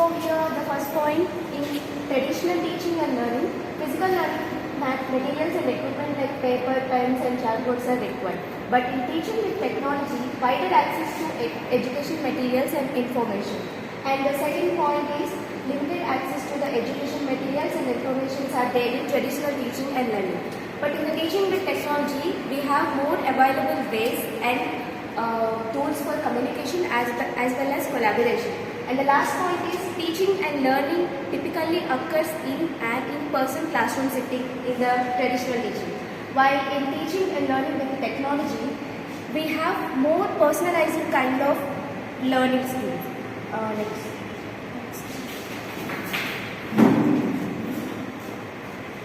So here the first point in traditional teaching and learning, physical learning materials and equipment like paper, pens and chalkboards are required. But in teaching with technology, wider access to education materials and information. And the second point is limited access to the education materials and information are there in traditional teaching and learning. But in the teaching with technology, we have more available ways and tools for communication as well as collaboration. And the last point is teaching and learning typically occurs in an in-person classroom setting in the traditional teaching. While in teaching and learning with technology, we have more personalized kind of learning skills. Next.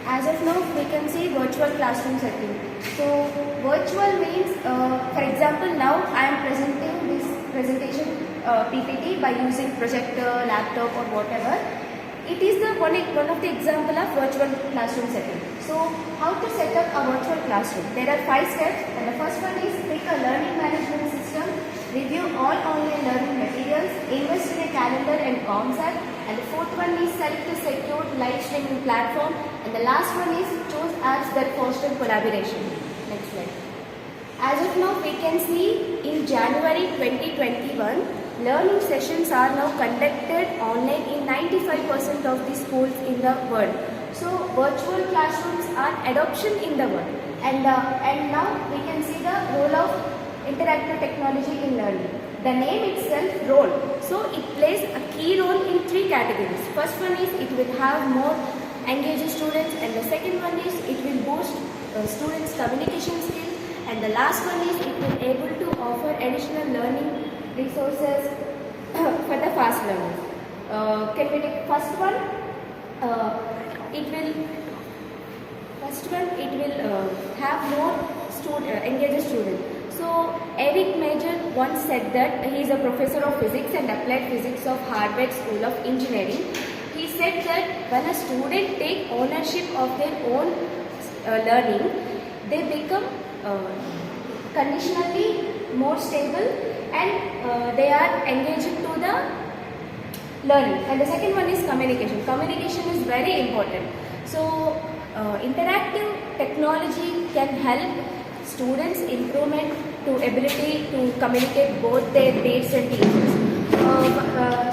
As of now, we can see virtual classroom setting. So, virtual means, for example, now I am presenting this presentation PPT by using projector, laptop or whatever. It is the one of the example of virtual classroom setting. So, how to set up a virtual classroom? There are 5 steps, and the first one is pick a learning management system, review all online learning materials, invest in a calendar and concept, and the fourth one is select a secure live streaming platform, and the last one is choose apps that foster collaboration. Next slide. As of now, we can see in January 2021, learning sessions are now conducted online in 95% of the schools in the world. So, virtual classrooms are adoption in the world, and now we can see the role of interactive technology in learning. The name itself, role. So, it plays a key role in 3 categories. First one is it will have more engaged students, and the second one is it will boost students' communication skills, and the last one is it will able to offer additional learning resources for the fast learners. Can we take first one? It will have more engaged students. So Eric Major once said that he is a professor of physics and applied physics of Harvard School of Engineering. He said that when a student take ownership of their own learning, they become conditionally more stable and they are engaged to the learning. And the second one is communication. Communication is very important. So interactive technology can help students improvement to ability to communicate both their peers and teachers.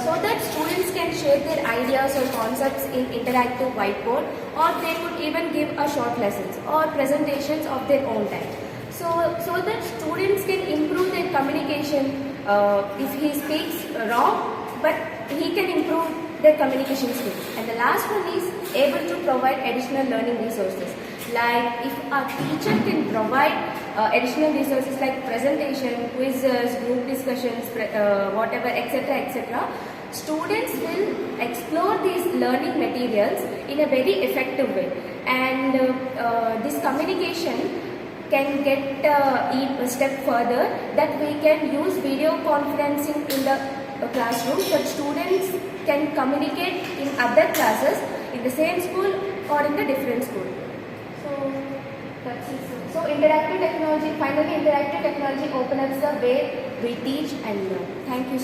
So that students can share their ideas or concepts in interactive whiteboard, or they could even give a short lessons or presentations of their own time. So that students can improve their communication. If he speaks wrong, but he can improve their communication skills. And the last one is able to provide additional learning resources. Like if a teacher can provide additional resources like presentation, quizzes, group discussions, whatever, etc., students will explore these learning materials in a very effective way. And this communication can get a step further, that we can use video conferencing in the classroom, that students can communicate in other classes in the same school or in the different school. So that's it. So interactive technology, finally interactive technology opens up the way we teach and learn. Thank you.